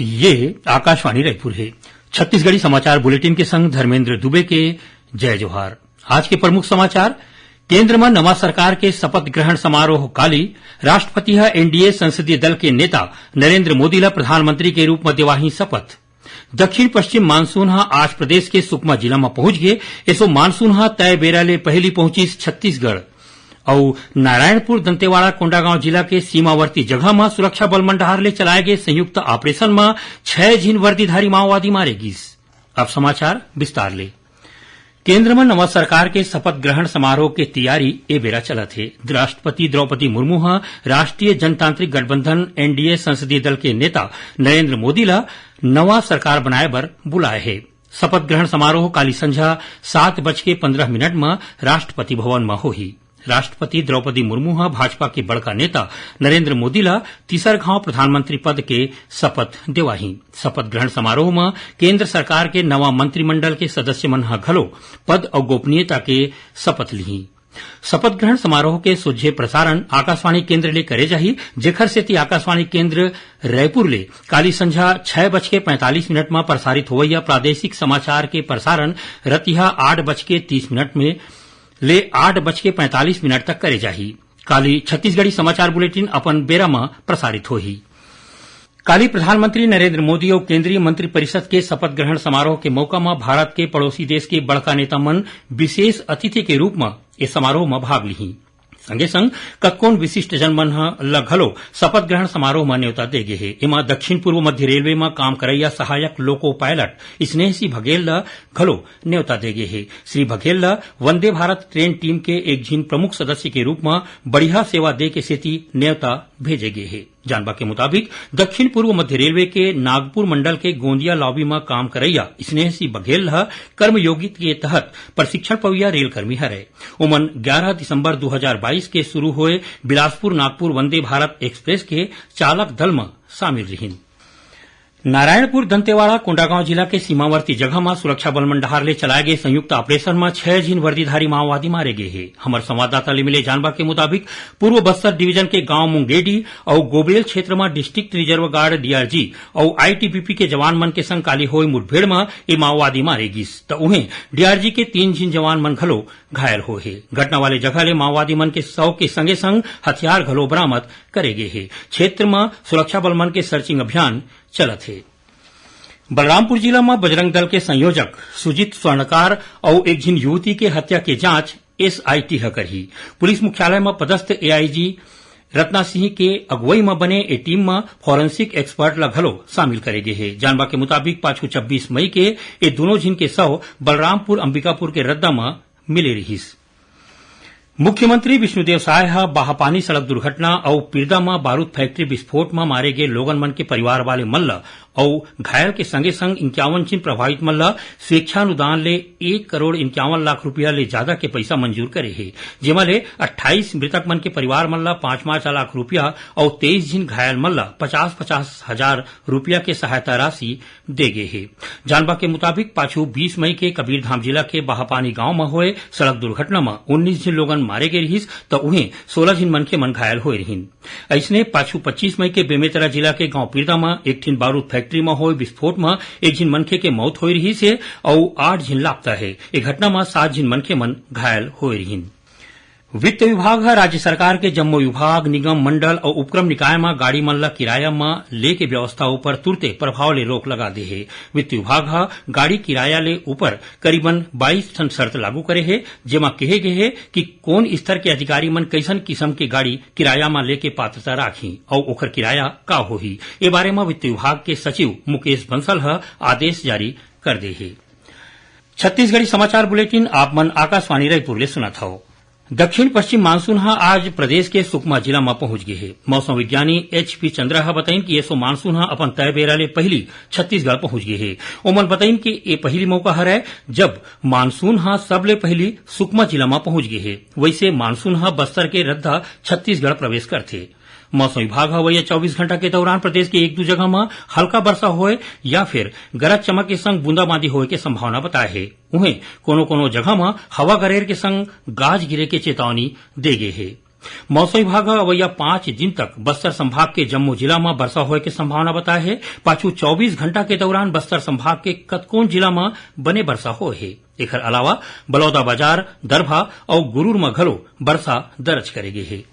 ये आकाशवाणी रायपुर है। छत्तीसगढ़ी समाचार बुलेटिन के संग धर्मेंद्र दुबे के जय जोहार। आज के प्रमुख समाचार। केंद्र में नवा सरकार के शपथ ग्रहण समारोह काली। राष्ट्रपति एनडीए संसदीय दल के नेता नरेंद्र मोदी ला प्रधानमंत्री के रूप में देवाही शपथ। दक्षिण पश्चिम मानसून आज प्रदेश के सुकमा जिला में पहुंच गए। ऐसो मानसून तय बेरा ले पहली पहुंची छत्तीसगढ़ और नारायणपुर दंतेवाड़ा कोंडागांव जिला के सीमावर्ती जगह में सुरक्षा बल मंडहार ले चलाए गए संयुक्त ऑपरेशन में 6 झीन वर्दीधारी माओवादी मारे गिस। अब समाचार विस्तार ले। केंद्र में नवा सरकार के शपथ ग्रहण समारोह के तैयारी ए बेरा चलत है। राष्ट्रपति द्रौपदी मुर्मू राष्ट्रीय जनतांत्रिक गठबंधन एनडीए संसदीय दल के नेता नरेंद्र मोदी ला नवा सरकार बनाए बर बुलाए है। शपथ ग्रहण समारोह काली संझा 7:15 में राष्ट्रपति भवन में होही। राष्ट्रपति द्रौपदी मुर्मू भाजपा के बड़का नेता नरेंद्र मोदी ला तीसरघाव प्रधानमंत्री पद के शपथ देवाही। शपथ ग्रहण समारोह में केंद्र सरकार के नवा मंत्रिमंडल के सदस्य मन घलो पद और गोपनीयता के शपथ लिही। शपथ ग्रहण समारोह के सोझे प्रसारण आकाशवाणी केंद्र ले करे जाही, जेखर सेती आकाशवाणी केंद्र रायपुर ले काली संझा 6:45 में प्रसारित होवैया प्रादेशिक समाचार के प्रसारण रतिहा 8:30 में ले 8:45 तक करे जाही। काली छत्तीसगढ़ी समाचार बुलेटिन अपन बेरा में प्रसारित होही। काली प्रधानमंत्री नरेंद्र मोदी और केंद्रीय मंत्रिपरिषद के शपथ ग्रहण समारोह के मौका में भारत के पड़ोसी देश के बड़का नेता मन विशेष अतिथि के रूप में इस समारोह में भाग लिही। संगे संग कतकोन विशिष्ट जन मन घलो शपथ ग्रहण समारोह में न्योता दे गे है। एमा दक्षिण पूर्व मध्य रेलवे में काम करैया सहायक लोको पायलट स्नेह सिंह बघेल घलो न्योता दे गे है। श्री बघेल वंदे भारत ट्रेन टीम के एक झीन प्रमुख सदस्य के रूप में बढ़िया सेवा दे के सेती न्योता भेजे गे है। जानबा के मुताबिक दक्षिण पूर्व मध्य रेलवे के नागपुर मंडल के गोंदिया लॉबी में काम करैया स्नेह सिंह बघेल कर्मयोगी के तहत प्रशिक्षण पविया रेलकर्मी हरे। उमन 11 दिसंबर 2022 के शुरू हुए बिलासपुर नागपुर वंदे भारत एक्सप्रेस के चालक दल में शामिल रहीन। नारायणपुर दंतेवाड़ा कोंडागांव जिला के सीमावर्ती जगह में सुरक्षा बल मंडहार ले चलाए गए संयुक्त ऑपरेशन में 6 झीन वर्दीधारी माओवादी मारे गए हैं। हमारे संवाददाता ले मिले जानबा के मुताबिक पूर्व बस्तर डिवीजन के गांव मुंगेडी और गोबेल क्षेत्र में डिस्ट्रिक्ट रिजर्व गार्ड डीआरजी और आईटीबीपी के जवान मन के संग काली हुई मुठभेड़ में ये माओवादी मारे गिस तो उन्हें डीआरजी के 3 झीन जवान मन घलो घायल हो है। घटना वाले जगह ले माओवादी मन के 100 के संगे संग हथियार घलो बरामद करे गए है। क्षेत्र में सुरक्षा बल मन के सर्चिंग अभियान चलत है। बलरामपुर जिला में बजरंग दल के संयोजक सुजीत स्वर्णकार और एक झीन युवती के हत्या के जांच एसआईटी करही। पुलिस मुख्यालय में पदस्थ एआईजी रत्ना सिंह के अगुवाई में बने ए टीम में फॉरेंसिक एक्सपर्ट ला घलो शामिल करे गए है। जानबा के मुताबिक पाछू 26 मई के ये दोनों झीन के शव बलरामपुर अंबिकापुर के रद्दा में मिले रहीस। मुख्यमंत्री विष्णुदेव साय बाहापानी सड़क दुर्घटना और पिरदा में बारूद फैक्ट्री विस्फोट में मारे गए लोगन मन के परिवार वाले मन और घायल के संगे संग 51 झीन प्रभावित मन स्वेच्छानुदान ले 1,51,00,000 रुपया ले ज्यादा के पैसा मंजूर करे है, जेमा ले 28 मृतक मन के परिवार मन 5 लाख रुपया और 23 झीन घायल मन 50-50 हजार रुपया के सहायता राशि दे गए है। जानबा के मुताबिक पाछू 20 मई के कबीरधाम जिला के बाहापानी गांव में हुए सड़क दुर्घटना में 19 झीन लोगन मारे गए रहीस तो उन्हें 16 झीन मन के मन घायल हुए रहीन। ऐसने पाछू 25 मई के बेमेतरा जिला के गांव पिरदा में एक ठिन बारूद फैक्ट्री में हुए विस्फोट में एक झीन मनखे के मौत हो रही है और 8 झीन लापता है। एक घटना में 7 झीन मनखे मन घायल हो रही। वित्त विभाग राज्य सरकार के जम्मो विभाग निगम मंडल और उपक्रम निकाय में गाड़ी मन किराया में ले के व्यवस्था ऊपर तुरते प्रभाव ले रोक लगा दे है। वित्त विभाग गाड़ी किराया ले ऊपर करीबन 22 ठन शर्त लागू करे है, जेमा कहे गए है कि कौन स्तर के अधिकारी मन कैसन किस्म के गाड़ी किराया में लेके पात्रता राखी और ओकर किराया का होही। ए बारे में वित्त विभाग के सचिव मुकेश बंसल आदेश जारी कर दे है। छत्तीसगढ़ी समाचार बुलेटिन आप मन आकाशवाणी रायपुर ले सुना था। दक्षिण पश्चिम मानसून आज प्रदेश के सुकमा जिला में पहुंच गए है। मौसम विज्ञानी एचपी चंद्रा बताइन कि ये मानसून अपन तय बेरा ले पहली छत्तीसगढ़ पहुंच गए है। ओमन बताइन कि ये पहली मौका है जब मानसून सबले पहली सुकमा जिला में पहुंच गए है। वैसे मानसून बस्तर के रद्दा छत्तीसगढ़ प्रवेश करथे। मौसम विभाग वही 24 घंटा के दौरान प्रदेश के 1-2 जगह में हल्का वर्षा होए या फिर गरज चमक के संग बूंदाबांदी होए के संभावना बताए है। उन्हें कोनो जगह में हवा गरेर के संग गाज गिरे के चेतावनी दे गए है। मौसम विभाग अवैया 5 दिन तक बस्तर संभाग के जम्मू जिला में वर्षा होए के संभावना बताए है। पाछू 24 घंटा के दौरान बस्तर संभाग के कतकोन जिला में बने वर्षा होए है। एकर अलावा बलौदा बाजार, दरभा और गुरूर में घलो वर्षा दर्ज करे गे है।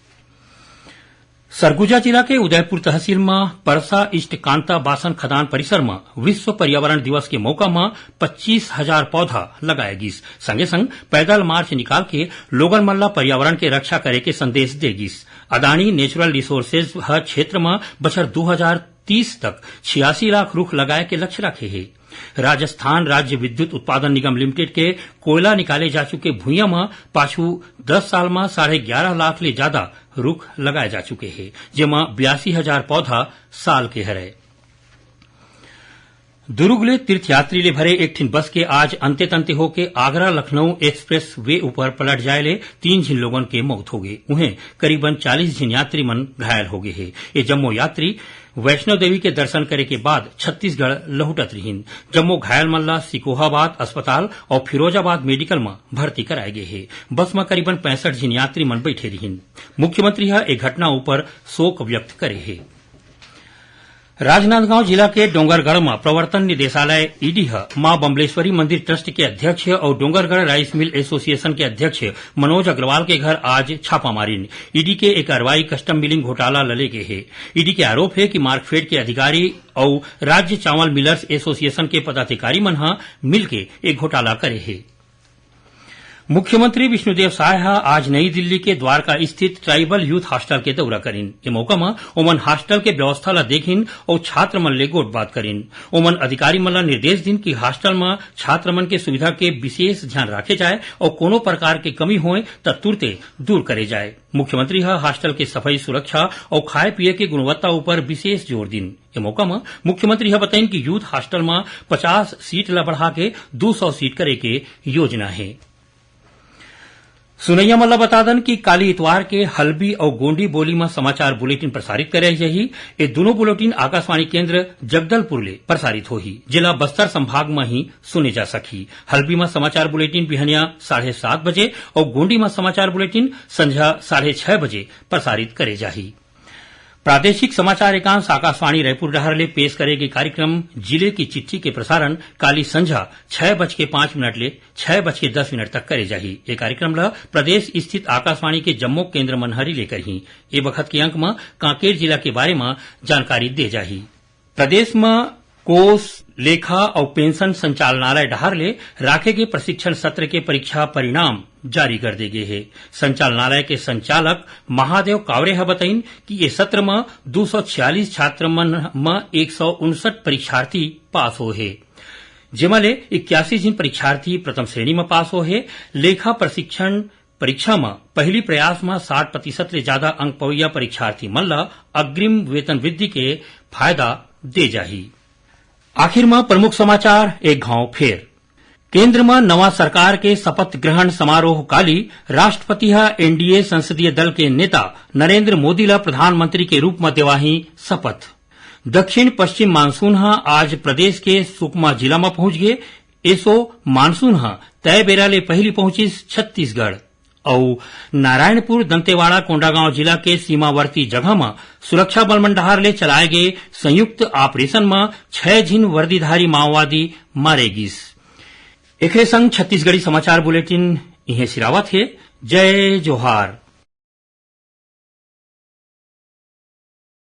सरगुजा जिला के उदयपुर तहसील में परसा इष्ट कांता बासन खदान परिसर में विश्व पर्यावरण दिवस के मौका में 25,000 पौधा लगाए गिस। संगे संग पैदल मार्च निकाल के लोगन मन ला पर्यावरण के रक्षा करे के संदेश दे गिस। अदानी नेचुरल रिसोर्सेज क्षेत्र में बछर 2030 तक 86 लाख रुख लगाए के लक्ष्य रखे है। राजस्थान राज्य विद्युत उत्पादन निगम लिमिटेड के कोयला निकाले जा चुके भूइया में पाछू 10 साल में 11.5 लाख ले ज्यादा रुख लगाए जा चुके हैं, जेमा 82,000 पौधा साल के हरे। दुर्ग ले तीर्थयात्री ले भरे एक ठिन बस के आज अंते तंते होके आगरा लखनऊ एक्सप्रेस वे ऊपर पलट जाए ले 3 झिन लोगन के मौत हो गई। उन्हें करीबन 40 झिन यात्री मन घायल हो गए हैं। ये जम्मू यात्री वैष्णो देवी के दर्शन करे के बाद छत्तीसगढ़ लहुटत रहीन। जम्मू घायल मन ला सिकोहाबाद अस्पताल और फिरोजाबाद मेडिकल में भर्ती कराए गए हैं। बस में करीबन 65 झिन यात्री मन बैठे रहीन। मुख्यमंत्री एक घटना ऊपर शोक व्यक्त करे है। राजनांदगांव जिला के डोंगरगढ़ में प्रवर्तन निदेशालय ईडी मां बम्बलेश्वरी मंदिर ट्रस्ट के अध्यक्ष और डोंगरगढ़ राइस मिल एसोसिएशन के अध्यक्ष मनोज अग्रवाल के घर आज छापा मारिन। ईडी के एक कार्रवाई कस्टम मिलिंग घोटाला लले के है। ईडी के आरोप है कि मार्कफेड के अधिकारी और राज्य चावल मिलर्स एसोसिएशन के पदाधिकारी मन मिलके एक घोटाला करे है। मुख्यमंत्री विष्णुदेव साय आज नई दिल्ली के द्वारका स्थित ट्राइबल यूथ हॉस्टल के दौरा करीन। ए मौका में ओमन हॉस्टल के व्यवस्था ला देखिन और छात्र मन ले गोट बात करीन। ओमन अधिकारी मन ला निर्देश दिन कि हॉस्टल में छात्र मन के सुविधा के विशेष ध्यान रखे जाए और कोनो प्रकार के कमी होए त तुरते दूर करे जाए। मुख्यमंत्री हॉस्टल के सफाई, सुरक्षा और खाए पिए के गुणवत्ता ऊपर विशेष जोर दिन। ए मौका में मुख्यमंत्री बताइन कि यूथ हॉस्टल में 50 सीट ला बढ़ा के 200 सीट करे के योजना है। सुनैया मल्ला बता दन कि काली इतवार के हल्बी और गोंडी बोली में समाचार बुलेटिन प्रसारित करे जही। ये दोनों बुलेटिन आकाशवाणी केंद्र जगदलपुर ले प्रसारित होही। जिला बस्तर संभाग में ही सुने जा सकी। हल्बी में समाचार बुलेटिन बिहनिया 7:30 बजे और गोंडी में समाचार बुलेटिन संझा 6:30 बजे प्रसारित करे जाही। प्रादेशिक समाचार एकांश आकाशवाणी रायपुर डहर ले पेश करेगी कार्यक्रम जिले की चिट्ठी के प्रसारण काली संझा 6:05 ले 6:10 तक करे जाही। ये कार्यक्रम ला प्रदेश स्थित आकाशवाणी के जम्मू केंद्र मनहरी लेकर ही ए वक्त के अंक में कांकेर जिला के बारे में जानकारी दे जाही। प्रदेश में कोष, लेखा और पेंशन संचालनालय डहर ले राखे के प्रशिक्षण सत्र के परीक्षा परिणाम जारी कर दे गए है। संचालनालय के संचालक महादेव कावरे बताइन कि ये सत्र में 246 छात्र मन में 159 परीक्षार्थी पास हो है, जेमा ले 81 जिन परीक्षार्थी प्रथम श्रेणी में पास हो है। लेखा प्रशिक्षण परीक्षा में पहली प्रयास में 60% ले ज्यादा अंक पवैया परीक्षार्थी मन ला अग्रिम वेतन वृद्धि के फायदा दे जाही। आखिर में प्रमुख समाचार एक घाव फेर। केंद्र में नवा सरकार के शपथ ग्रहण समारोह काली राष्ट्रपति एनडीए संसदीय दल के नेता नरेंद्र मोदी ला प्रधानमंत्री के रूप में देवाही शपथ। दक्षिण पश्चिम मानसून आज प्रदेश के सुकमा जिला में पहुंच गए। एसो मानसून तय बेरा ले पहली पहुंची छत्तीसगढ़ और नारायणपुर, दंतेवाड़ा, कोंडागांव जिला के सीमावर्ती जगह में सुरक्षा बल मंडहार ले चलाए गए संयुक्त ऑपरेशन में 6 जिन वर्दीधारी माओवादी मारे गिस। एक संग छत्तीसगढ़ी समाचार बुलेटिन इहे सिरावत है। जय जोहार।